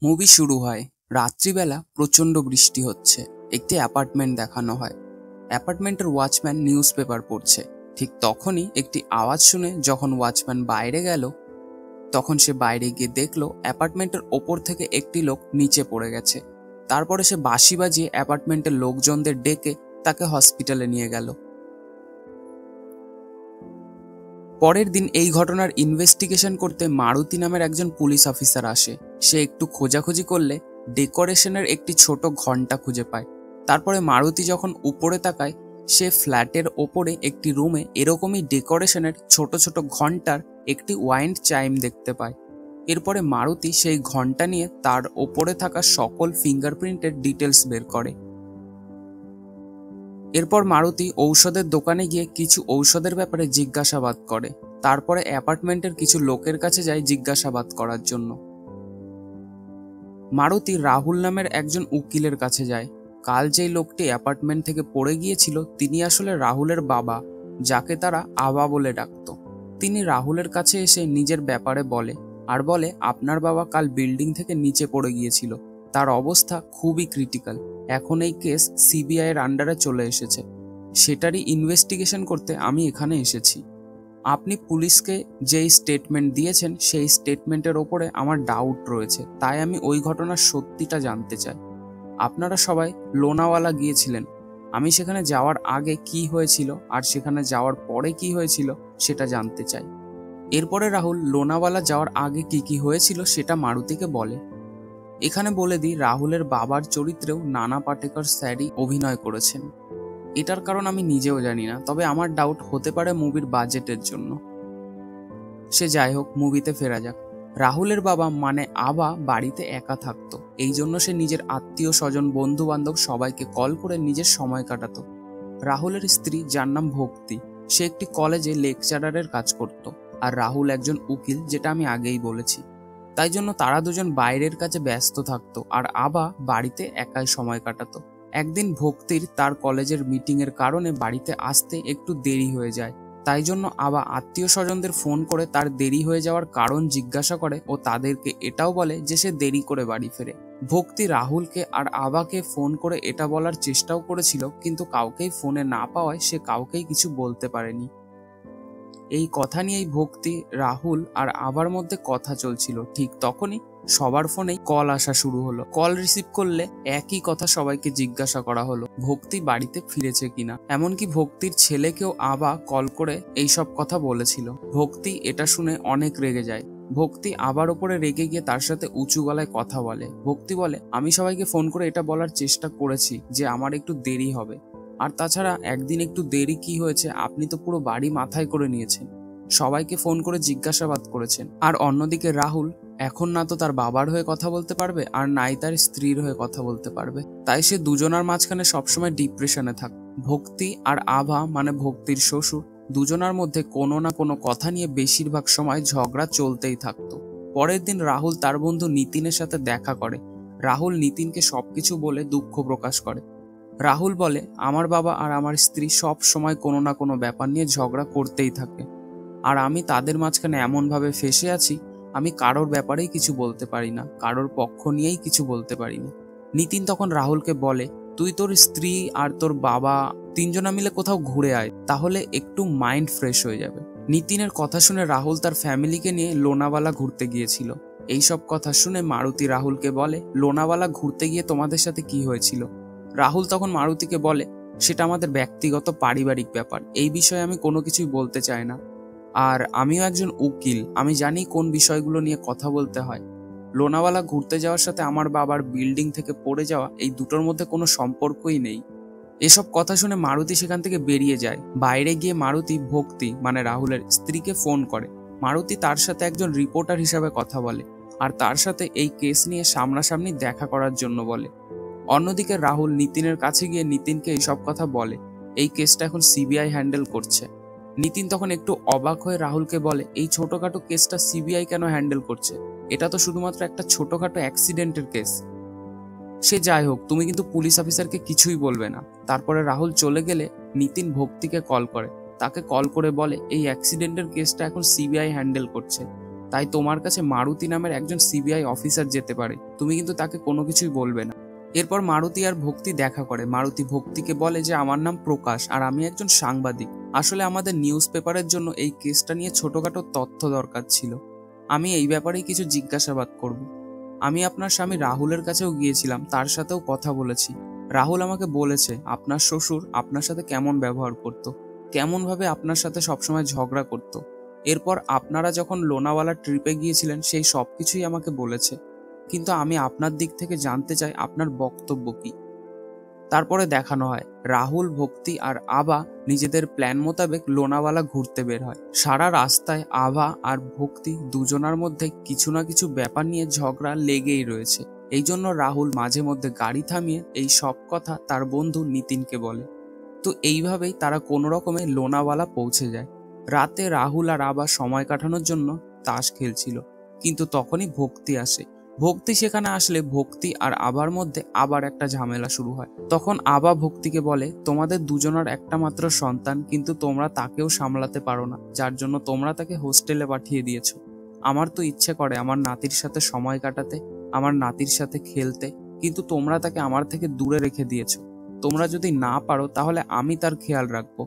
Movie শুরু হয়। রাত্রিবেলা প্রচণ্ড বৃষ্টি হচ্ছে। একটি অ্যাপার্টমেন্ট দেখানো হয়। অ্যাপার্টমেন্টের ওয়াচম্যান নিউজ পেপার পড়ছে। ঠিক তখনই একটি আওয়াজ শুনে যখন ওয়াচম্যান বাইরে গেল, তখন সে বাইরে গিয়ে দেখলো অ্যাপার্টমেন্টের ওপর থেকে একটি লোক নিচে পড়ে গেছে। তারপরে সে বাঁশি বাজিয়ে অ্যাপার্টমেন্টের লোকজনদের ডেকে তাকে হসপিটালে নিয়ে গেল। পরের দিন এই ঘটনার ইনভেস্টিগেশন করতে মারুতি নামের একজন পুলিশ অফিসার আসে। সে একটু খোঁজাখুঁজি করলে ডেকোরেশনের একটি ছোট ঘন্টা খুঁজে পায়। তারপরে মারুতি যখন উপরে তাকায়, সে ফ্ল্যাটের ওপরে একটি রুমে এরকমই ডেকোরেশনের ছোট ছোট ঘন্টার একটি ওয়াইন্ড চাইম দেখতে পায়। এরপরে মারুতি সেই ঘন্টা নিয়ে তার ওপরে থাকা সকল ফিঙ্গারপ্রিন্টের ডিটেলস বের করে। এরপর মারুতি ঔষধের দোকানে গিয়ে কিছু ঔষধের ব্যাপারে জিজ্ঞাসাবাদ করে। তারপরে অ্যাপার্টমেন্টের কিছু লোকের কাছে যায় জিজ্ঞাসাবাদ করার জন্য। মারুতি রাহুল নামের একজন উকিলের কাছে যায়। কাল যেই লোকটি অ্যাপার্টমেন্ট থেকে পড়ে গিয়েছিল তিনি আসলে রাহুলের বাবা, যাকে তারা আবা বলে ডাকত। তিনি রাহুলের কাছে এসে নিজের ব্যাপারে বলে আর বলে, আপনার বাবা কাল বিল্ডিং থেকে নিচে পড়ে গিয়েছিল, তার অবস্থা খুবই ক্রিটিক্যাল। এখন এই কেস সিবিআই এর আন্ডারে চলে এসেছে, সেটারই ইনভেস্টিগেশন করতে আমি এখানে এসেছি। আপনি পুলিশকে যেই স্টেটমেন্ট দিয়েছেন সেই স্টেটমেন্টের ওপরে আমার ডাউট রয়েছে, তাই আমি ওই ঘটনার সত্যিটা জানতে চাই। আপনারা সবাই লোনাওয়ালা গিয়েছিলেন, আমি সেখানে যাওয়ার আগে কি হয়েছিল আর সেখানে যাওয়ার পরে কি হয়েছিল সেটা জানতে চাই। এরপরে রাহুল লোনাওয়ালা যাওয়ার আগে কি কি হয়েছিল সেটা মারুতিকে বলে। এখানে বলে দিই, রাহুলের বাবার চরিত্রেও নানা পাটেকর স্যারই অভিনয় করেছেন। এটার কারণ আমি নিজেও জানি না, তবে আমার ডাউট হতে পারে মুভির বাজেটের জন্য। সে যাই হোক, মুভিতে ফেরা যাক। রাহুলের বাবা মানে আবা বাড়িতে একা থাকতো, এই জন্য সে নিজের আত্মীয় স্বজন বন্ধু বান্ধব সবাইকে কল করে নিজের সময় কাটাতো। রাহুলের স্ত্রী, যার নাম ভক্তি, সে একটি কলেজে লেকচারারের কাজ করত, আর রাহুল একজন উকিল, যেটা আমি আগেই বলেছি। তাই জন্য তারা দুজন বাইরের কাজে ব্যস্ত থাকতো আর আবা বাড়িতে একাই সময় কাটাতো। একদিন ভক্তির তার কলেজের মিটিং এর কারণে বাড়িতে আসতে একটু দেরি হয়ে যায়। তাই জন্য আবা আত্মীয় স্বজনদের ফোন করে তার দেরি হয়ে যাওয়ার কারণ জিজ্ঞাসা করে ও তাদেরকে এটাও বলে যে সে দেরি করে বাড়ি ফেরে। ভক্তি রাহুলকে আর আবাকে ফোন করে এটা বলার চেষ্টাও করেছিল, কিন্তু কাউকেই ফোনে না পাওয়ায় সে কাউকেই কিছু বলতে পারেনি। এই কথা নিয়েই ভক্তি, রাহুল আর আবার মধ্যে কথা চলছিল। ঠিক তখনই সবার ফোনেই কল আসা শুরু হলো। কল রিসিভ করলে একই কথা সবাইকে জিজ্ঞাসা করা হলো, ভক্তি বাড়িতে ফিরেছে কিনা। এমনকি ভক্তির ছেলেকেও আবা কল করে এইসব কথা বলেছিল। ভক্তি এটা শুনে অনেক রেগে যায়। ভক্তি আবার ওপরে রেগে গিয়ে তার সাথে উঁচু গলায় কথা বলে। ভক্তি বলে, আমি সবাইকে ফোন করে এটা বলার চেষ্টা করেছি যে আমার একটু দেরি হবে, আর তাছাড়া একদিন একটু দেরি কি হয়েছে, আপনি তো পুরো বাড়ি মাথায় করে নিয়েছেন, সবাইকে ফোন করে জিজ্ঞাসাবাদ করেছেন। আর অন্যদিকে রাহুল এখন না তো তার বাবার হয়ে কথা বলতে পারবে আর নাই তার স্ত্রীর হয়ে কথা বলতে পারবে, তাই সে দুজনার মাঝখানে সবসময় ডিপ্রেশনে থাকে। ভক্তি আর আভা মানে ভক্তির শ্বশুর, দুজনার মধ্যে কোনো না কোনো কথা নিয়ে বেশিরভাগ সময় ঝগড়া চলতেই থাকতো। পরের দিন রাহুল তার বন্ধু নিতিনের সাথে দেখা করে। রাহুল নিতিনকে সবকিছু বলে দুঃখ প্রকাশ করে। রাহুল বলে, আমার বাবা আর আমার স্ত্রী সব সময় কোনো না কোনো ব্যাপার নিয়ে ঝগড়া করতেই থাকে, আর আমি তাদের মাঝখানে এমনভাবে ফেসে আছি, আমি কারোর ব্যাপারেই কিছু বলতে পারি না, কারোর পক্ষ নিয়েই কিছু বলতে পারি না। নিতিন তখন রাহুলকে বলে, তুই তোর স্ত্রী আর তোর বাবা তিনজনা মিলে কোথাও ঘুরে আয়, তাহলে একটু মাইন্ড ফ্রেশ হয়ে যাবে। নিতিনের কথা শুনে রাহুল তার ফ্যামিলিকে নিয়ে লোনাওয়ালা ঘুরতে গিয়েছিল। এইসব কথা শুনে মারুতি রাহুলকে বলে, লোনাওয়ালা ঘুরতে গিয়ে তোমাদের সাথে কি হয়েছিল? রাহুল তখন মারুতিকে বলে, সেটা আমাদের ব্যক্তিগত পারিবারিক ব্যাপার, এই বিষয়ে আমি কোনো কিছুই বলতে চাই না, আর আমিও একজন উকিল, আমি জানি কোন বিষয়গুলো নিয়ে কথা বলতে হয়। লোনাওয়ালা ঘুরতে যাওয়ার সাথে আমার বাবার বিল্ডিং থেকে পড়ে যাওয়া, এই দুটোর মধ্যে কোনো সম্পর্কই নেই। এসব কথা শুনে মারুতি সেখান থেকে বেরিয়ে যায়। বাইরে গিয়ে মারুতি ভক্তি মানে রাহুলের স্ত্রীকে ফোন করে। মারুতি তার সাথে একজন রিপোর্টার হিসাবে কথা বলে আর তার সাথে এই কেস নিয়ে সামনাসামনি দেখা করার জন্য বলে। অন্যদিকে রাহুল নিতিনের কাছে গিয়ে নিতিনকে এইসব কথা বলে। এই কেসটা এখন সিবিআই হ্যান্ডেল করছে। নিতিন তখন একটু অবাক হয়ে রাহুলকে বলে, এই ছোটখাটো কেসটা সিবিআই কেন হ্যান্ডেল করছে? এটা তো শুধুমাত্র একটা ছোটখাটো অ্যাক্সিডেন্টের কেস। সে যাই হোক, তুমি কিন্তু পুলিশ অফিসারকে কিছুই বলবে না। তারপরে রাহুল চলে গেলে নিতিন ভক্তিকে কল করে। তাকে কল করে বলে, এই অ্যাক্সিডেন্টের কেসটা এখন সিবিআই হ্যান্ডেল করছে, তাই তোমার কাছে মারুতি নামের একজন সিবিআই অফিসার যেতে পারে, তুমি কিন্তু তাকে কোনো কিছুই বলবে না। এরপর মারুতি আর ভক্তি দেখা করে। মারুতি ভক্তিকে বলে যে আমার নাম প্রকাশ আর আমি একজন সাংবাদিক। আসলে আমাদের নিউজ পেপারের জন্য এই কেসটা নিয়ে ছোটখাটো তথ্য দরকার ছিল। আমি এই ব্যাপারেই কিছু জিজ্ঞাসাবাদ করব। আমি আপনার স্বামী রাহুলের কাছেও গিয়েছিলাম, তার সাথেও কথা বলেছি। রাহুল আমাকে বলেছে আপনার শ্বশুর আপনার সাথে কেমন ব্যবহার করত, কেমনভাবে আপনার সাথে সবসময় ঝগড়া করত। এরপর আপনারা যখন লোনাওয়ালা ট্রিপে গিয়েছিলেন সেই সব কিছুই আমাকে বলেছে, কিন্তু আমি আপনার দিক থেকে জানতে চাই আপনার বক্তব্য কি। তারপরে দেখানো হয় রাহুল, ভক্তি আর আভা নিজেদের প্ল্যান মোতাবেক লোনাওয়ালা ঘুরতে বের হয়। সারা রাস্তায় আভা আর ভক্তি দুজনার মধ্যে কিছু না কিছু ব্যাপার নিয়ে ঝগড়া লেগেই রয়েছে। এই জন্য রাহুল মাঝে মধ্যে গাড়ি থামিয়ে এই সব কথা তার বন্ধু নিতিনকে বলে। তো এইভাবেই তারা কোনো রকমে লোনাওয়ালা পৌঁছে যায়। রাতে রাহুল আর আভা সময় কাটানোর জন্য তাস খেলছিল, কিন্তু তখনই ভক্তি আসে। ভক্তি সেখানে আসলে ভক্তি আর আবার মধ্যে আবার একটা ঝামেলা শুরু হয়। তখন আবা ভক্তিকে বলে তোমাদের দুজনের একটা মাত্র সন্তান, কিন্তু তোমরা তাকেও সামলাতে পারো না, যার জন্য তোমরা তাকে হোস্টেলে পাঠিয়ে দিয়েছো। আমার তো ইচ্ছে করে আমার নাতির সাথে সময় কাটাতে, আমার নাতির সাথে খেলতে, কিন্তু তোমরা তাকে আমার থেকে দূরে রেখে দিয়েছো। তোমরা যদি না পারো তাহলে আমি তার খেয়াল রাখবো।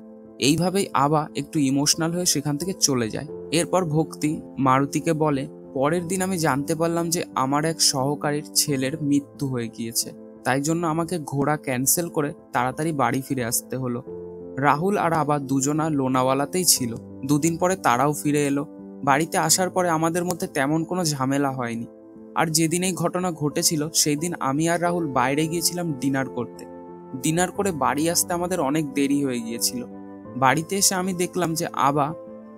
এইভাবেই আবা একটু ইমোশনাল হয়ে সেখান থেকে চলে যায়। এরপর ভক্তি মারুতিকে বলে পরের দিন আমি জানতে পারলাম যে আমার এক সহকারীর ছেলের মৃত্যু হয়ে গিয়েছে, তাই জন্য আমাকে ঘোড়া ক্যান্সেল করে তাড়াতাড়ি বাড়ি ফিরে আসতে হলো। রাহুল আর আবার দুজনা লোনাওয়ালাতেই ছিল। দুদিন পরে তারাও ফিরে এলো। বাড়িতে আসার পরে আমাদের মধ্যে তেমন কোনো ঝামেলা হয়নি। আর যেদিন এই ঘটনা ঘটেছিল সেই দিন আমি আর রাহুল বাইরে গিয়েছিলাম ডিনার করতে। ডিনার করে বাড়ি আসতে আমাদের অনেক দেরি হয়ে গিয়েছিল। বাড়িতে এসে আমি দেখলাম যে আবা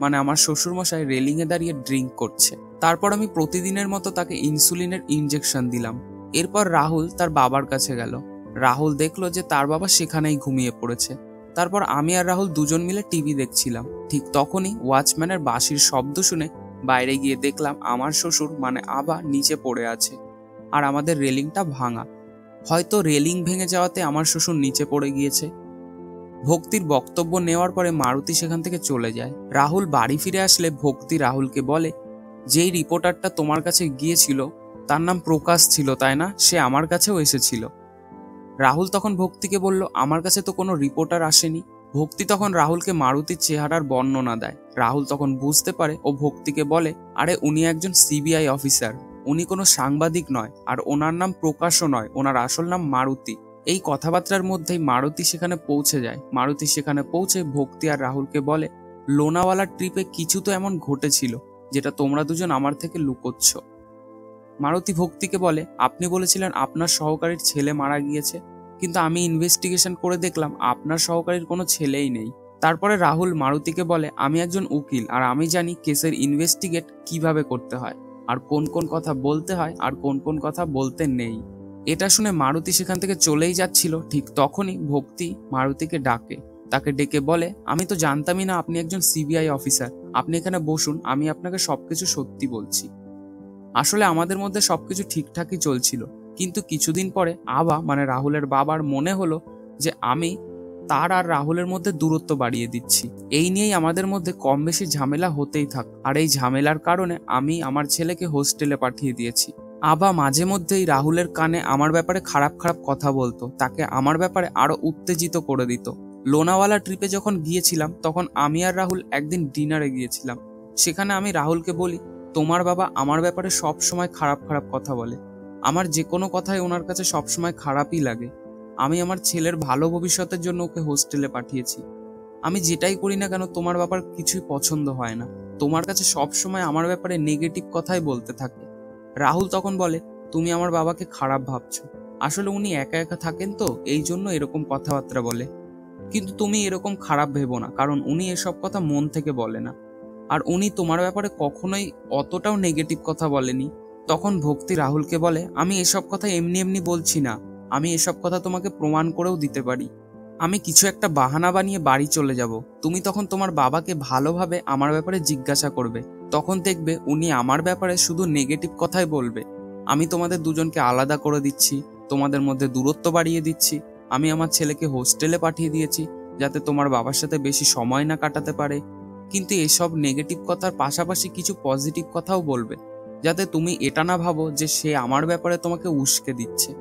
মানে আমার শ্বশুরমশাই রেলিংয়ে দাঁড়িয়ে ড্রিঙ্ক করছে। তারপর আমি প্রতিদিনের মতো তাকে ইনসুলিনের ইনজেকশন দিলাম। এরপর রাহুল তার বাবার কাছে গেল। রাহুল দেখলো যে তার বাবা সেখানেই ঘুমিয়ে পড়েছে। তারপর আমি আর রাহুল দুজন মিলে টিভি দেখছিলাম। ঠিক তখনই ওয়াচম্যানের বাঁশির শব্দ শুনে বাইরে গিয়ে দেখলাম আমার শ্বশুর মানে আবা নিচে পড়ে আছে আর আমাদের রেলিংটা ভাঙা। হয়তো রেলিং ভেঙে যাওয়াতে আমার শ্বশুর নিচে পড়ে গিয়েছে। ভক্তির বক্তব্য নেওয়ার পরে মারুতি সেখান থেকে চলে যায়। রাহুল বাড়ি ফিরে আসলে ভক্তি রাহুলকে বলে যেই রিপোর্টারটা তোমার কাছে গিয়েছিল তার নাম প্রকাশ ছিল তাই না, সে আমার কাছেও এসেছিল। রাহুল তখন ভক্তিকে বলল আমার কাছে তো কোনো রিপোর্টার আসেনি। ভক্তি তখন রাহুলকে মারুতির চেহারার বর্ণনা দেয়। রাহুল তখন বুঝতে পারে ও ভক্তিকে বলে আরে উনি একজন সিবিআই অফিসার, উনি কোনো সাংবাদিক নয়, আর ওনার নাম প্রকাশও নয়, ওনার আসল নাম মারুতি। এই কথাবার্তার মধ্যেই মারুতি সেখানে পৌঁছে যায়। মারুতি সেখানে পৌঁছে ভক্তি আর রাহুলকে বলে লোনাওয়ালার ট্রিপে কিছু তো এমন ঘটেছিল যেটা তোমরা দুজন আমার থেকে লুকোচ্ছ। মারুতি ভক্তিকে বলে আপনি বলেছিলেন আপনার সহকারীর ছেলে মারা গিয়েছে, কিন্তু আমি ইনভেস্টিগেশন করে দেখলাম আপনার সহকারীর কোনো ছেলেই নেই। তারপরে রাহুল মারুতিকে বলে আমি একজন উকিল আর আমি জানি কেসের ইনভেস্টিগেট কিভাবে করতে হয়, আর কোন কোন কথা বলতে হয় আর কোন কোন কথা বলতে নেই। এটা শুনে মারুতি সেখান থেকে চলেই যাচ্ছিল। ঠিক তখনই ভক্তি মারুতিকে ডাকে। তাকে ডেকে বলে আমি তো জানতামই না আপনি একজন সিবিআই অফিসার, আপনি এখানে বসুন, আমি আপনাকে সবকিছু সত্যি বলছি। আসলে আমাদের মধ্যে সবকিছু ঠিকঠাকই চলছিল, কিন্তু কিছুদিন পরে আবা মানে রাহুলের বাবার মনে হলো যে আমি তার আর রাহুলের মধ্যে দূরত্ব বাড়িয়ে দিচ্ছি। এই নিয়েই আমাদের মধ্যে কম বেশি ঝামেলা হতেই থাক, আর এই ঝামেলার কারণে আমি আমার ছেলেকে হোস্টেলে পাঠিয়ে দিয়েছি। আবা মাঝে মধ্যেই রাহুলের কানে আমার ব্যাপারে খারাপ খারাপ কথা বলতো, তাকে আমার ব্যাপারে আরো উত্তেজিত করে দিত। লোনাওয়ালা ট্রিপে যখন গিয়েছিলাম তখন আমি আর রাহুল একদিন ডিনারে গিয়েছিলাম। সেখানে আমি রাহুলকে বলি তোমার বাবা আমার ব্যাপারে সব সময় খারাপ খারাপ কথা বলে, আমার যে কোনো কথাই ওনার কাছে সব সময় খারাপই লাগে। আমি আমার ছেলের ভালো ভবিষ্যতের জন্য ওকে হোস্টেলে পাঠিয়েছি। আমি যেটাই করি না কেন তোমার বাবার কিছুই পছন্দ হয় না, তোমার কাছে সব সময় আমার ব্যাপারে নেগেটিভ কথাই বলতে থাকে। রাহুল তখন বলে তুমি আমার বাবাকে খারাপ ভাবছো, আসলে উনি একা একা থাকেন তো এই জন্য এরকম কথাবার্তা বলে, কিন্তু তুমি এরকম খারাপ ভেবো না, কারণ উনি এসব কথা মন থেকে বলে না, আর উনি তোমার ব্যাপারে কখনোই অতটাও নেগেটিভ কথা বলেনি। তখন ভক্তি রাহুলকে বলে আমি এসব কথা এমনি এমনি বলছি না, আমি এসব কথা তোমাকে প্রমাণ করেও দিতে পারি। আমি কিছু একটা বাহানা বানিয়ে বাড়ি চলে যাব, তুমি তখন তোমার বাবাকে ভালোভাবে আমার ব্যাপারে জিজ্ঞাসা করবে, তখন দেখবে উনি আমার ব্যাপারে শুধু নেগেটিভ কথাই বলবে। আমি তোমাদের দুজনকে আলাদা করে দিচ্ছি, তোমাদের মধ্যে দূরত্ব বাড়িয়ে দিচ্ছি। আমি আমার ছেলেকে হোস্টেলে পাঠিয়ে দিয়েছি যাতে তোমার বাবার সাথে বেশি সময় না কাটাতে পারে। কিন্তু এসব নেগেটিভ কথার পাশাপাশি কিছু পজিটিভ কথাও বলবে, যাতে তুমি এটা না ভাবো যে সে আমার ব্যাপারে তোমাকে উস্কে দিচ্ছে।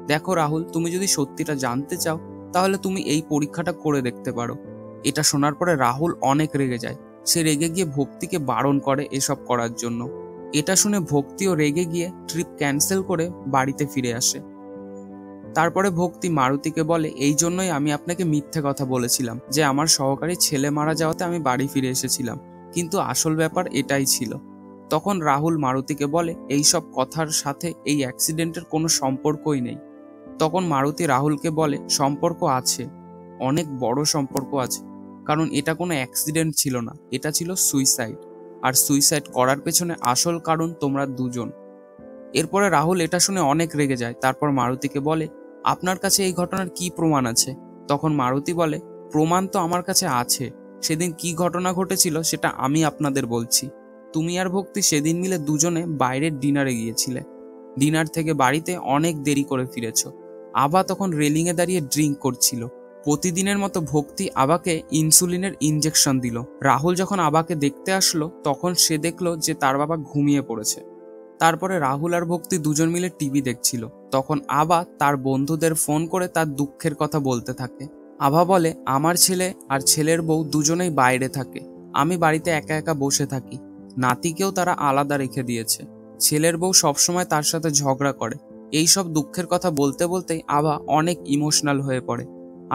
দেখো রাহুল, তুমি যদি সত্যিটা জানতে চাও তাহলে তুমি এই পরীক্ষাটা করে দেখতে পারো। এটা শোনার পরে রাহুল অনেক রেগে যায়। সে রেগে গিয়ে ভক্তিকে বারণ করে এসব করার জন্য। এটা শুনে ভক্তিও রেগে গিয়ে ট্রিপ ক্যান্সেল করে বাড়িতে ফিরে আসে। তারপরে ভক্তি মারুতিকে বলে, এই জন্যই আমি আপনাকে মিথ্যে কথা বলেছিলাম যে আমার সহকারী ছেলে মারা যাওয়াতে আমি বাড়ি ফিরে এসেছিলাম, কিন্তু আসল ব্যাপার এটাই ছিল। তখন রাহুল মারুতিকে বলে, এই সব কথার সাথে এই অ্যাক্সিডেন্টের কোনো সম্পর্কই নেই। তখন মারুতি রাহুলকে বলে, সম্পর্ক আছে, অনেক বড় সম্পর্ক আছে, কারণ এটা কোনো অ্যাক্সিডেন্ট ছিল না, এটা ছিল সুইসাইড। আর সুইসাইড করার পেছনে আসল কারণ তোমরা দুজন। এরপরে রাহুল এটা শুনে অনেক রেগে যায়। তারপর মারুতিকে বলে, আপনার কাছে এই ঘটনার কি প্রমাণ আছে? তখন মারুতি বলে, প্রমাণ তো আমার কাছে আছে। সেদিন কি ঘটনা ঘটেছিল সেটা আমি আপনাদের বলছি। তুমি আর ভক্তি সেদিন মিলে দুজনে বাইরের ডিনারে গিয়েছিলে। ডিনার থেকে বাড়িতে অনেক দেরি করে ফিরেছ। আবা তখন রেলিংয়ে দাঁড়িয়ে ড্রিঙ্ক করছিল। প্রতিদিনের মতো ভক্তি আবাকে ইনসুলিনের ইনজেকশন দিল। রাহুল যখন আবাকে দেখতে আসলো তখন সে দেখলো যে তার বাবা ঘুমিয়ে পড়েছে। তারপরে রাহুল আর ভক্তি দুজন মিলে টিভি দেখছিল। তখন আভা তার বন্ধুদের ফোন করে তার দুঃখের কথা বলতে থাকে। আভা বলে, আমার ছেলে আর ছেলের বউ দুজনেই বাইরে থাকে, আমি বাড়িতে একা একা বসে থাকি। নাতিকেও তারা আলাদা রেখে দিয়েছে। ছেলের বউ সবসময় তার সাথে ঝগড়া করে। এই সব দুঃখের কথা বলতে বলতেই আভা অনেক ইমোশনাল হয়ে পড়ে,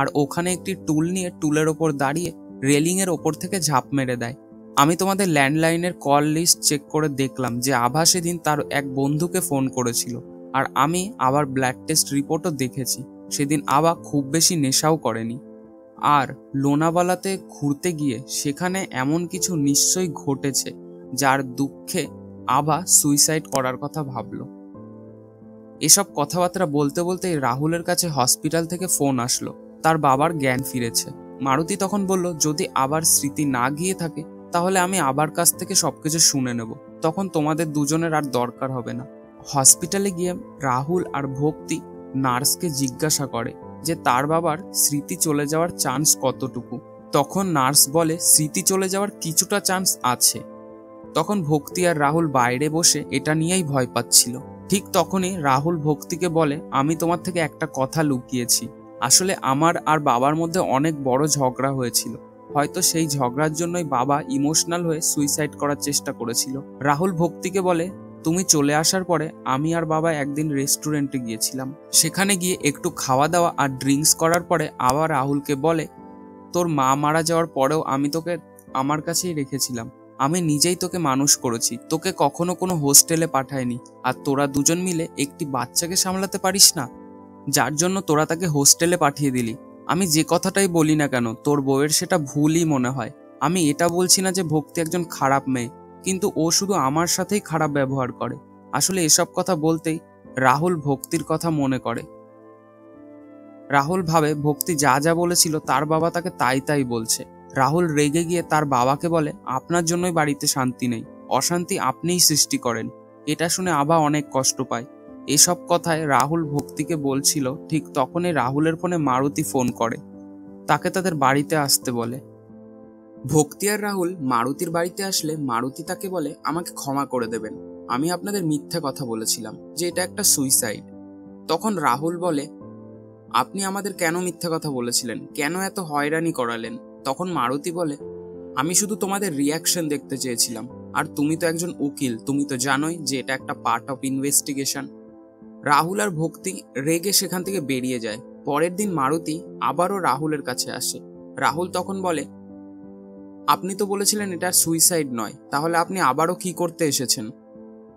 আর ওখানে একটি টুল নিয়ে টুলের ওপর দাঁড়িয়ে রেলিংয়ের ওপর থেকে ঝাঁপ মেরে দেয়। আমি তোমাদের ল্যান্ডলাইনের কল লিস্ট চেক করে দেখলাম যে আভা সেদিন তার এক বন্ধুকে ফোন করেছিল, আর আমি আবার ব্লাড টেস্ট রিপোর্টও দেখেছি। সেদিন আভা খুব বেশি নেশাও করেনি। আর লোনাওয়ালাতে ঘুরতে গিয়ে সেখানে এমন কিছু নিশ্চয়ই ঘটেছে যার দুঃখে আভা সুইসাইড করার কথা ভাবল। এসব কথাবার্তা বলতে বলতেই রাহুলের কাছে হসপিটাল থেকে ফোন আসলো, তার বাবার জ্ঞান ফিরেছে। মারুতি তখন বলল, যদি আবার স্মৃতি না গিয়ে থাকে তাহলে আমি আবার কাছ থেকে সবকিছু শুনে নেব, তখন তোমাদের দুজনের আর দরকার হবে না। হসপিটালে গিয়ে রাহুল আর ভক্তি নার্সকে জিজ্ঞাসা করে যে তার বাবার স্মৃতি চলে যাওয়ার চান্স কতটুকু। তখন নার্স বলে, স্মৃতি চলে যাওয়ার কিছুটা চান্স আছে। তখন ভক্তি আর রাহুল বাইরে বসে এটা নিয়েই ভয় পাচ্ছিল। ঠিক তখনই রাহুল ভক্তিকে বলে, আমি তোমার থেকে একটা কথা লুকিয়েছি। আসলে আমার আর বাবার মধ্যে অনেক বড় ঝগড়া হয়েছিল। হয়তো সেই ঝগড়ার জন্যই বাবা ইমোশনাল হয়ে সুইসাইড করার চেষ্টা করেছিল। রাহুল ভক্তিকে বলে, তুমি চলে আসার পরে আমি আর বাবা একদিন রেস্টুরেন্টে গিয়েছিলাম। সেখানে গিয়ে একটু খাওয়া দাওয়া আর ড্রিঙ্কস করার পরে আবার রাহুলকে বলে, তোর মা মারা যাওয়ার পরেও আমি তোকে আমার কাছেই রেখেছিলাম। আমি নিজেই তোকে মানুষ করেছি, তোকে কখনো কোনো হোস্টেলে পাঠাইনি। আর তোরা দুজন মিলে একটি বাচ্চাকে সামলাতে পারিস না, যার জন্য তোরা তাকে হোস্টেলে পাঠিয়ে দিলি। আমি যে কথাটাই বলি না কেন তোর বউয়ের সেটা ভুলই মনে হয়। আমি এটা বলছি না যে ভক্তি একজন খারাপ মেয়ে, কিন্তু ও শুধু আমার সাথেই খারাপ ব্যবহার করে। আসলে এসব কথা বলতেই রাহুল ভক্তির কথা মনে করে। রাহুল ভাবে ভক্তি যা যা বলেছিল তার বাবা তাকে তাই তাই বলছে। রাহুল রেগে গিয়ে তার বাবাকে বলে, আপনার জন্যই বাড়িতে শান্তি নেই, অশান্তি আপনিই সৃষ্টি করেন। এটা শুনে আবা অনেক কষ্ট পায়। এসব কথায় রাহুল ভক্তিকে বলছিল, ঠিক তখনই রাহুলের ফোনে মারুতি ফোন করে, তাকে তাদের বাড়িতে আসতে বলে। ভক্তি আর রাহুল মারুতির বাড়িতে আসলে মারুতি তাকে বলে, আমাকে ক্ষমা করে দেবেন, আমি আপনাদের মিথ্যে কথা বলেছিলাম যে এটা একটা সুইসাইড। তখন রাহুল বলে, আপনি আমাদের কেন মিথ্যে কথা বলেছিলেন, কেন এত হয়রানি করালেন? তখন মারুতি বলে, আমি শুধু তোমাদের রিয়াকশন দেখতে চেয়েছিলাম। আর তুমি তো একজন উকিল, তুমি তো জানোই যে এটা একটা পার্ট অফ ইনভেস্টিগেশন। রাহুল আর ভক্তি রেগে সেখান থেকে বেরিয়ে যায়। পরের দিন মারুতি আবারও রাহুলের কাছে আসে। রাহুল তখন বলে, আপনি তো বলেছিলেন এটা সুইসাইড নয়, তাহলে আপনি আবারও কি করতে এসেছেন?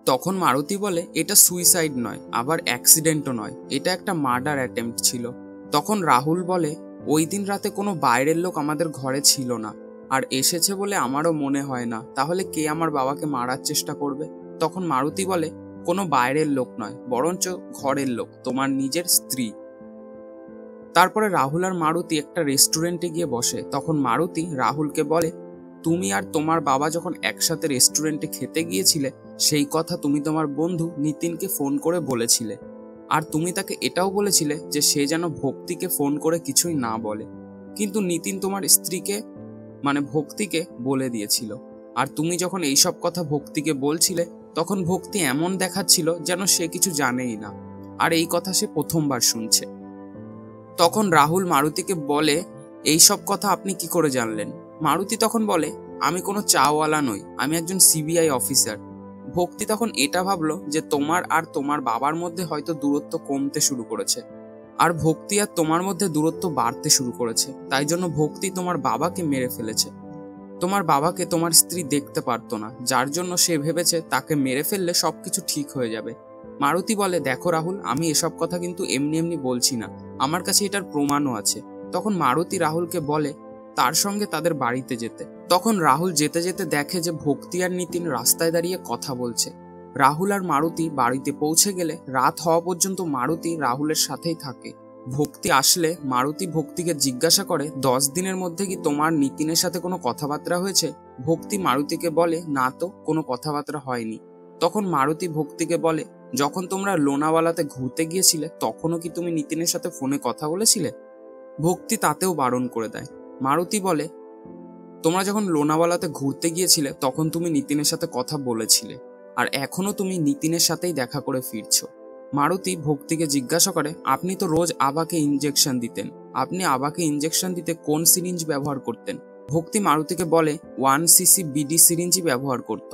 তখন মারুতি বলে, এটা সুইসাইড নয়, আবার অ্যাক্সিডেন্টও নয়, এটা একটা মার্ডার অ্যাটেম্প্ট ছিল। তখন রাহুল বলে, ওই দিন রাতে কোনো বাইরের লোক আমাদের ঘরে ছিল না, আর এসেছে বলে আমারও মনে হয় না, তাহলে কে আমার বাবাকে মারার চেষ্টা করবে? তখন মারুতি বলে, কোনো বাইরের লোক নয়, বরঞ্চ ঘরের লোক, তোমার নিজের স্ত্রী। তারপরে রাহুল আর মারুতি একটা রেস্টুরেন্টে গিয়ে বসে। তখন মারুতি রাহুলকে বলে, তুমি আর তোমার বাবা যখন একসাথে রেস্টুরেন্টে খেতে গিয়েছিলে সেই কথা তুমি তোমার বন্ধু নিতিনকে ফোন করে বলেছিলে, আর তুমি তাকে এটাও বলেছিলে যে সে যেন ভক্তিকে ফোন করে কিছুই না বলে। কিন্তু নিতিন তোমার স্ত্রীকে মানে ভক্তিকে বলে দিয়েছিল। আর তুমি যখন এইসব কথা ভক্তিকে বলছিলে তখন ভক্তি এমন দেখাচ্ছিল যেন সে কিছু জানেই না, আর এই কথা সে প্রথমবার শুনছে। তখন রাহুল মারুতিকে বলে, এই সব কথা আপনি কি করে জানলেন? মারুতি তখন বলে, আমি কোনো চাওয়ালা নই, আমি একজন সিবিআই অফিসার। ভক্তি তখন এটা ভাবলো যে তোমার আর তোমার বাবার মধ্যে হয়তো দূরত্ব কমতে শুরু করেছে, আর ভক্তি আর তোমার মধ্যে দূরত্ব বাড়তে শুরু করেছে, তাই জন্য ভক্তি তোমার বাবাকে মেরে ফেলেছে। তোমার বাবাকে তোমার স্ত্রী দেখতে পারতো না, যার জন্য সে ভেবেছে তাকে মেরে ফেললে সবকিছু ঠিক হয়ে যাবে। মারুতি বলে, দেখো রাহুল, আমি এসব কথা কিন্তু এমনি এমনি বলছি না, আমার কাছে এটার প্রমাণও আছে। তখন মারুতি রাহুলকে বলে তার সঙ্গে তাদের বাড়িতে যেতে। তখন রাহুল যেতে যেতে দেখে যে ভক্তি আর নিতিন রাস্তায় দাঁড়িয়ে কথা বলছে। রাহুল আর মারুতি বাড়িতে পৌঁছে গেলে রাত হওয়া পর্যন্ত মারুতি রাহুলের সাথেই থাকে। ভক্তি আসলে মারুতি ভক্তিকে জিজ্ঞাসা করে, 10 দিনের মধ্যে কি তোমার নিতিনের সাথে কোনো কথাবার্তা হয়েছে? ভক্তি মারুতিকে বলে, না তো, কোনো কথাবার্তা হয়নি। তখন মারুতি ভক্তিকে বলে, যখন তোমরা লোনাওয়ালাতে ঘুরতে গিয়েছিলে তখনও কি তুমি নিতিনের সাথে ফোনে কথা বলেছিলে? ভক্তি তাতেও বারণ করে দেয়। মারুতি বলে, তোমরা যখন লোনাওয়ালাতে ঘুরতে গিয়েছিলে তখন তুমি নিতিনের সাথে কথা বলেছিলে, আর এখনো তুমি নিতিনের সাথেই দেখা করে ফিরছো। মারুতি ভক্তিকে জিজ্ঞাসা করে, আপনি তো রোজ আবাকে ইনজেকশন দিতেন, আপনি আবাকে ইনজেকশন দিতে কোন সিরিঞ্জ ব্যবহার করতেন? ভক্তি মারুতিকে বলে 1 সিসি বিডি সিরিঞ্জই ব্যবহার করত।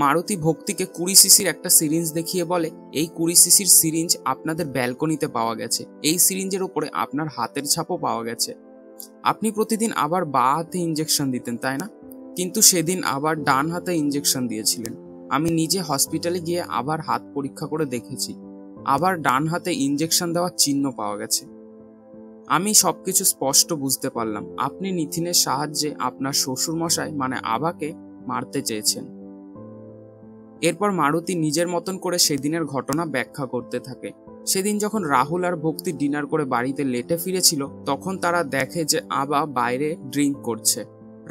মারুতি ভক্তিকে 20 সিসির একটা সিরিঞ্জ দেখিয়ে বলে, এই 20 সিসির সিরিঞ্জ আপনাদের ব্যালকনিতে পাওয়া গেছে, এই সিরিঞ্জের উপরে আপনার হাতের ছাপও পাওয়া গেছে। আপনি প্রতিদিন আবার বাঁ হাতে ইনজেকশন দিতেন, তাই না? কিন্তু সেদিন আবার ডান হাতে ইনজেকশন দিয়েছিলেন। আমি নিজে হসপিটালে গিয়ে আবার হাত পরীক্ষা করে দেখেছি, আবার ডান হাতে ইনজেকশন দেওয়ার চিহ্ন পাওয়া গেছে। আমি সবকিছু স্পষ্ট বুঝতে পারলাম, আপনি নিতিনের সাহায্যে আপনার শ্বশুর মশাই মানে আবাকে মারতে চেয়েছেন। এরপর মারুতি নিজের মতন করে সেদিনের ঘটনা ব্যাখ্যা করতে থাকে। সেদিন যখন রাহুল আর ভক্তি ডিনার করে বাড়িতে লেটে ফিরেছিল তখন তারা দেখে যে আবা বাইরে ড্রিঙ্ক করছে।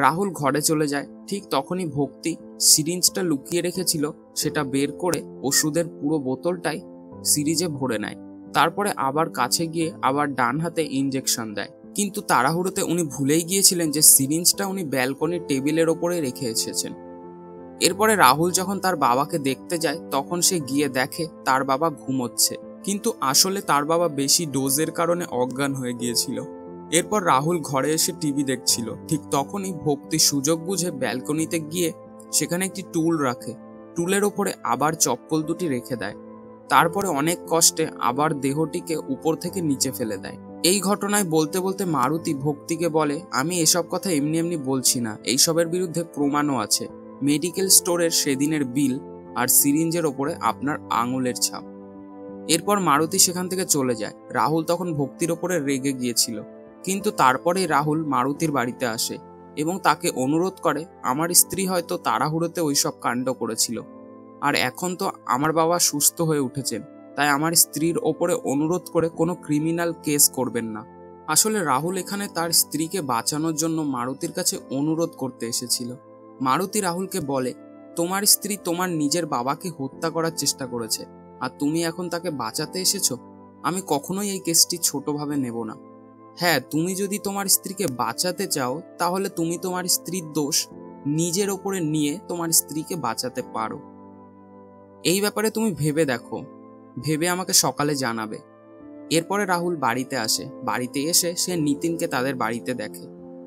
রাহুল ঘরে চলে যায়, ঠিক তখনই ভক্তি সিরিঞ্জটা লুকিয়ে রেখেছিল সেটা বের করে ওষুধের পুরো বোতলটাই সিরিজে ভরে নেয়। তারপরে আবার কাছে গিয়ে আবার ডান হাতে ইনজেকশন দেয়, কিন্তু তাড়াহুড়োতে উনি ভুলেই গিয়েছিলেন যে সিরিঞ্জটা উনি ব্যালকনির টেবিলের ওপরে রেখে এসেছেন। এরপরে রাহুল যখন তার বাবাকে দেখতে যায় তখন সে গিয়ে দেখে তার বাবা ঘুমোচ্ছে, কিন্তু আসলে তার বাবা বেশি ডোজের কারণে অজ্ঞান হয়ে গিয়েছিল। এরপর রাহুল ঘরে এসে টিভি দেখছিল, ঠিক তখনই ভক্তি সুযোগ বুঝে ব্যালকনিতে গিয়ে সেখানে একটি টুল রাখে, টুলের ওপরে আবার চপ্পল দুটি রেখে দেয়। তারপরে অনেক কষ্টে আবার দেহটিকে উপর থেকে নিচে ফেলে দেয়। এই ঘটনায় বলতে বলতে মারুতি ভক্তিকে বলে, আমি এসব কথা এমনি এমনি বলছি না, এইসবের বিরুদ্ধে প্রমাণও আছে, মেডিকেল স্টোরের সেদিনের বিল আর সিরিঞ্জের ওপরে আপনার আঙুলের ছাপ। এরপর মারুতি সেখান থেকে চলে যায়। রাহুল তখন ভক্তির ওপরে রেগে গিয়েছিল, কিন্তু তারপরে রাহুল মারুতির বাড়িতে আসে এবং তাকে অনুরোধ করে, আমার স্ত্রী হয়তো তাড়াহুড়োতে ওইসব কাণ্ড করেছিল, আর এখন তো আমার বাবা সুস্থ হয়ে উঠেছেন, তাই আমার স্ত্রীর ওপরে অনুরোধ করে কোনো ক্রিমিনাল কেস করবেন না। আসলে রাহুল এখানে তার স্ত্রীকে বাঁচানোর জন্য মারুতির কাছে অনুরোধ করতে এসেছিল। মারুতি রাহুলকে বলে, তোমার স্ত্রী তোমার নিজের বাবাকে হত্যা করার চেষ্টা করেছে, আর তুমি এখন তাকে বাঁচাতে এসেছো। আমি কখনোই এই কেসটি ছোটভাবে নেব না। হ্যাঁ, তুমি যদি তোমার স্ত্রীকে বাঁচাতে চাও তাহলে তুমি তোমার স্ত্রীর দোষ নিজের ওপরে নিয়ে তোমার স্ত্রীকে বাঁচাতে পারো। এই ব্যাপারে তুমি ভেবে দেখো, ভেবে আমাকে সকালে জানাবে। এরপরে রাহুল বাড়িতে আসে। বাড়িতে এসে সে নিতিনকে তাদের বাড়িতে দেখে।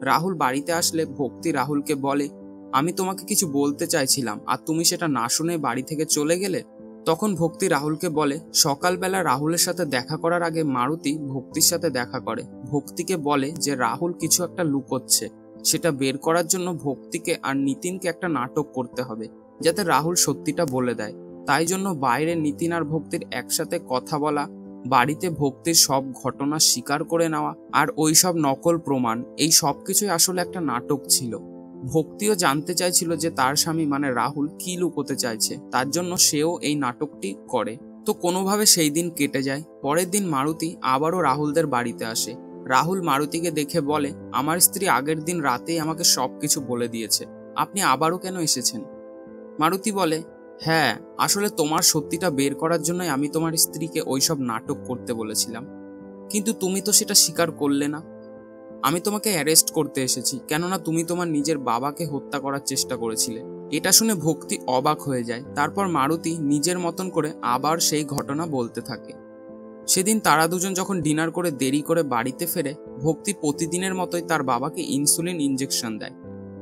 রাহুল বাড়িতে আসলে ভক্তি রাহুলকে বলে, আমি তোমাকে কিছু বলতে চাইছিলাম আর তুমি সেটা না শুনে বাড়ি থেকে চলে গেলে। তখন ভক্তি রাহুলকে বলে, সকালবেলা রাহুলের সাথে দেখা করার আগে মারুতি ভক্তির সাথে দেখা করে। ভক্তিকে বলে যে রাহুল কিছু একটা লুকোচ্ছে, সেটা বের করার জন্য ভক্তিকে আর নিতিনকে একটা নাটক করতে হবে যাতে রাহুল সত্যিটা বলে দেয়। তাই জন্য বাইরে নিতিন আর ভক্তির একসাথে কথা বলা, বাড়িতে ভক্তির সব ঘটনা স্বীকার করে নেওয়া আর ওই সব নকল প্রমাণ, এই সবকিছুই আসলে একটা নাটক ছিল। ভক্তিও জানতে চাইছিল যে তার স্বামী মানে রাহুল কি লুকোতে চাইছে, তার জন্য সেও এই নাটকটি করে। তো কোনোভাবে সেই দিন কেটে যায়। পরের দিন মারুতি আবারও রাহুলদের বাড়িতে আসে। রাহুল মারুতিকে দেখে বলে, আমার স্ত্রী আগের দিন রাতেই আমাকে সবকিছু বলে দিয়েছে, আপনি আবারও কেন এসেছেন? মারুতি বলে, হ্যাঁ, আসলে তোমার সত্যিটা বের করার জন্যই আমি তোমার স্ত্রীকে ওইসব নাটক করতে বলেছিলাম, কিন্তু তুমি তো সেটা স্বীকার করলে না। আমি তোমাকে অ্যারেস্ট করতে এসেছি, কেননা তুমি তোমার নিজের বাবাকে হত্যা করার চেষ্টা করেছিলে। এটা শুনে ভক্তি অবাক হয়ে যায়। তারপর মারুতি নিজের মতন করে আবার সেই ঘটনা বলতে থাকে। সেদিন তারা দুজন যখন ডিনার করে দেরি করে বাড়িতে ফেরে, ভক্তি প্রতিদিনের মতোই তার বাবাকে ইনসুলিন ইঞ্জেকশন দেয়।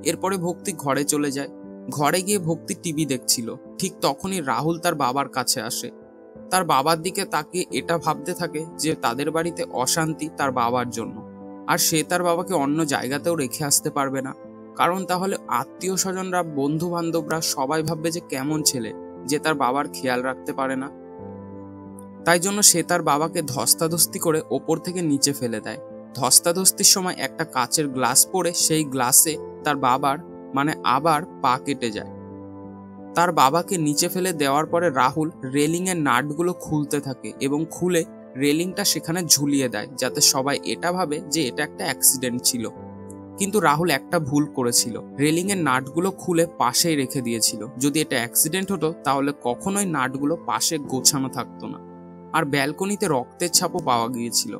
এরপরে ভক্তি ঘরে চলে যায়। ঘরে গিয়ে ভক্তি টিভি দেখছিল। ঠিক তখনই রাহুল তার বাবার কাছে আসে। তার বাবার দিকে তাকিয়ে এটা ভাবতে থাকে যে তাদের বাড়িতে অশান্তি তার বাবার জন্য, আর সে তার বাবাকে অন্য জায়গাতেও রেখে আসতে পারবে না, কারণ তাহলে আত্মীয় স্বজনরা, বন্ধু বান্ধবরা সবাই ভাববে যে কেমন ছেলে যে তার বাবার খেয়াল রাখতে পারে না। তাই জন্য সে তার বাবাকে ধস্তাধস্তি করে ওপর থেকে নিচে ফেলে দেয়। ধস্তাধস্তির সময় একটা কাচের গ্লাস পড়ে সেই গ্লাসে তার বাবার আবার পা কেটে যায়। তার বাবাকে নিচে ফেলে দেওয়ার পরে রাহুল রেলিংয়ের নাটগুলো খুলতে থাকে এবং খুলে রেলিংটা সেখানে ঝুলিয়ে দেয়, যাতে সবাই এটা ভাবে যে এটা একটা অ্যাক্সিডেন্ট ছিল। কিন্তু রাহুল একটা ভুল করেছিল, রেলিংয়ের নাটগুলো খুলে পাশেই রেখে দিয়েছিল। যদি এটা অ্যাক্সিডেন্ট হতো তাহলে কখনোই নাটগুলো পাশে গোছানো থাকতো না, আর ব্যালকনিতে রক্তের ছাপও পাওয়া গিয়েছিল।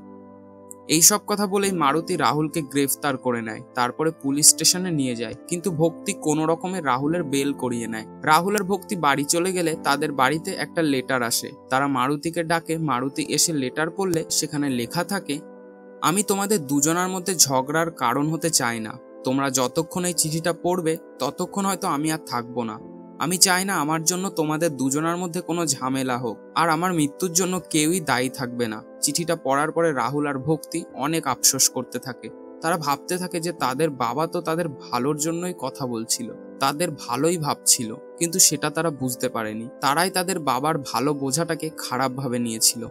এইসব কথা বলেই মারুতি রাহুলকে গ্রেফতার করে নেয়। তারপরে পুলিশ স্টেশনে নিয়ে যায়, কিন্তু ভক্তি কোনো রকমে রাহুলের বেল করিয়ে নেয়। রাহুলের ভক্তি বাড়ি চলে গেলে তাদের বাড়িতে একটা লেটার আসে। তারা মারুতিকে ডাকে। মারুতি এসে লেটার পড়লে সেখানে লেখা থাকে, আমি তোমাদের দুজনার মধ্যে ঝগড়ার কারণ হতে চাই না। তোমরা যতক্ষণ এই চিঠিটা পড়বে ততক্ষণ হয়তো আমি আর থাকবো না। আমি চাই না আমার জন্য তোমাদের দুজনার মধ্যে কোনো ঝামেলা হোক, আর আমার মৃত্যুর জন্য কেউই দায়ী থাকবে না। চিঠিটা পড়ার পরে রাহুল আর ভক্তি অনেক আফসোস করতে থাকে। তারা ভাবতে থাকে যে তাদের বাবা তো তাদের ভালোর জন্যই কথা বলছিল, তাদের ভালোই ভাবছিল, কিন্তু সেটা তারা বুঝতে পারেনি। তারাই তাদের বাবার ভালো বোঝাটাকে খারাপভাবে নিয়েছিল।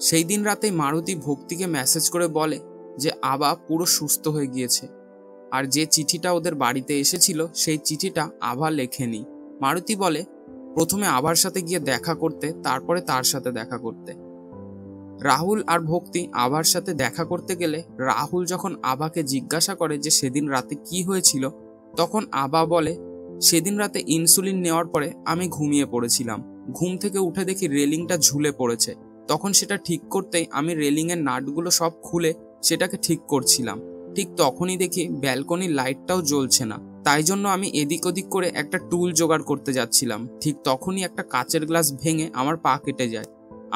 সেই দিন রাতেই মারুতি ভক্তিকে মেসেজ করে বলে যে আবা পুরো সুস্থ হয়ে গিয়েছে, আর যে চিঠিটা ওদের বাড়িতে এসেছিল সেই চিঠিটা আভা লেখেনি। মারুতি বলে প্রথমে আভার সাথে গিয়ে দেখা করতে, তারপরে তার সাথে দেখা করতে। রাহুল আর ভক্তি আভার সাথে দেখা করতে গেলে রাহুল যখন আভাকে জিজ্ঞাসা করে যে সেদিন রাতে কি হয়েছিল, তখন আভা বলে সেদিন রাতে ইনসুলিন নেওয়ার পরে আমি ঘুমিয়ে পড়েছিলাম। ঘুম থেকে উঠে দেখি রেলিংটা ঝুলে পড়েছে। তখন সেটা ঠিক করতেই আমি রেলিংয়ের নাটগুলো সব খুলে সেটাকে ঠিক করছিলাম। ঠিক তখনই দেখি ব্যালকনির লাইটটাও জ্বলছে না। তাই জন্য আমি এদিক ওদিক করে একটা টুল জোগাড় করতে যাচ্ছিলাম। ঠিক তখনই একটা কাচের গ্লাস ভেঙে আমার পা কেটে যায়।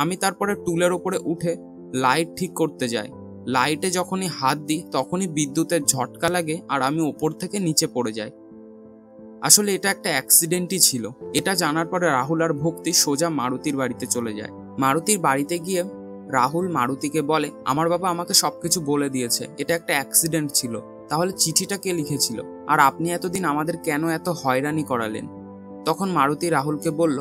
আমি তারপরে টুলের ওপরে উঠে লাইট ঠিক করতে যাই। লাইটে যখনই হাত দিই তখনই বিদ্যুতের ঝটকা লাগে আর আমি ওপর থেকে নিচে পড়ে যাই। আসলে এটা একটা অ্যাক্সিডেন্টই ছিল। এটা জানার পরে রাহুল আর ভক্তি সোজা মারুতির বাড়িতে চলে যায়। মারুতির বাড়িতে গিয়ে রাহুল মারুতিকে বলে, আমার বাবা আমাকে সবকিছু বলে দিয়েছে, এটা একটা অ্যাক্সিডেন্ট ছিল। তাহলে চিঠিটা কে লিখেছিল, আর আপনি এতদিন আমাদের কেন এত হয়রানি করালেন? তখন মারুতি রাহুলকে বলল,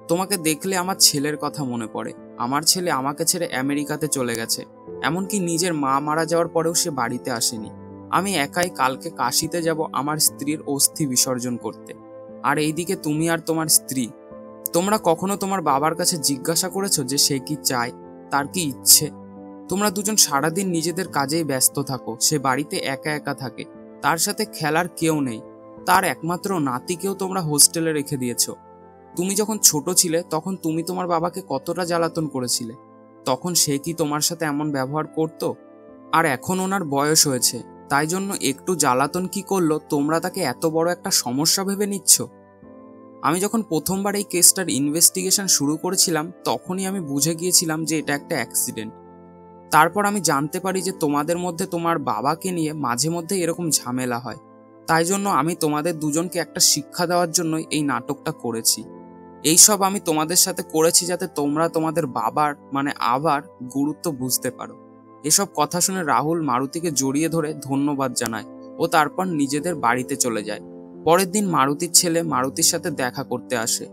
তোমাকে দেখলে আমার ছেলের কথা মনে পড়ে। আমার ছেলে আমাকে ছেড়ে আমেরিকাতে চলে গেছে, এমনকি নিজের মা মারা যাওয়ার পরেও সে বাড়িতে আসেনি। আমি একাই কালকে কাশিতে যাব আমার স্ত্রীর অস্থি বিসর্জন করতে। আর এইদিকে তুমি আর তোমার স্ত্রী, তোমরা কখনো তোমার বাবার কাছে জিজ্ঞাসা করেছো যে সে কি চায়, তার কি ইচ্ছে? তোমরা দুজন সারাদিন নিজেদের কাজেই ব্যস্ত থাকো। সে বাড়িতে একা একা থাকে, তার সাথে খেলার কেউ নেই। তার একমাত্র নাতিকেও তোমরা হোস্টেলে রেখে দিয়েছো। তুমি যখন ছোট ছিলে তখন তুমি তোমার বাবাকে কতটা জ্বালাতন করেছিলে, তখন সে কি তোমার সাথে এমন ব্যবহার করতো? আর এখন ওনার বয়স হয়েছে, তাই জন্য একটু জ্বালাতন কি করলো তোমরা তাকে এত বড় একটা সমস্যা ভেবে নিচ্ছ? আমি যখন প্রথমবার এই কেসটার ইনভেস্টিগেশন শুরু করেছিলাম তখনই আমি বুঝে গিয়েছিলাম যে এটা একটা অ্যাক্সিডেন্ট। তারপর আমি জানতে পারি যে তোমাদের মধ্যে তোমার বাবাকে নিয়ে মাঝে মধ্যে এরকম ঝামেলা হয়। তাই জন্য আমি তোমাদের দুজনকে একটা শিক্ষা দেওয়ার জন্যই এই নাটকটা করেছি। এইসব আমি তোমাদের সাথে করেছি যাতে তোমরা তোমাদের বাবার আবার গুরুত্ব বুঝতে পারো। এসব কথা শুনে রাহুল মারুতিকে জড়িয়ে ধরে ধন্যবাদ জানায় ও তারপর নিজেদের বাড়িতে চলে যায়। পরের দিন মারুতির ছেলে মারুতির সাথে দেখা করতে আসে,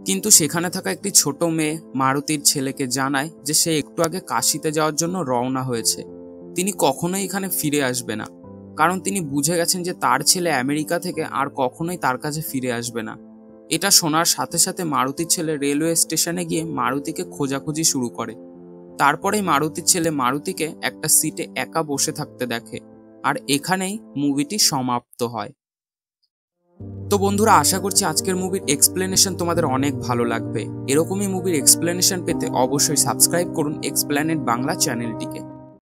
কিন্তু সেখানে থাকা একটি ছোট মেয়ে মারুতির ছেলেকে জানায় যে সে একটু আগে কাশিতে যাওয়ার জন্য রওনা হয়েছে। তিনি কখনোই এখানে ফিরে আসবে না, কারণ তিনি বুঝে গেছেন যে তার ছেলে আমেরিকা থেকে আর কখনোই তার কাছে ফিরে আসবে না। এটা শোনার সাথে সাথে মারুতির ছেলে রেলওয়ে স্টেশনে গিয়ে মারুতিকে খোঁজাখুঁজি শুরু করে। তারপরেই মারুতির ছেলে মারুতিকে একটা সিটে একা বসে থাকতে দেখে, আর এখানেই মুভিটি সমাপ্ত হয়। তো বন্ধুরা, আশা করছি আজকের মুভির এক্সপ্লেনেশন তোমাদের অনেক ভালো লাগবে। এরকমই মুভির এক্সপ্লেনেশন পেতে অবশ্যই সাবস্ক্রাইব করুন এক্সপ্লেনেট বাংলা চ্যানেলটিকে।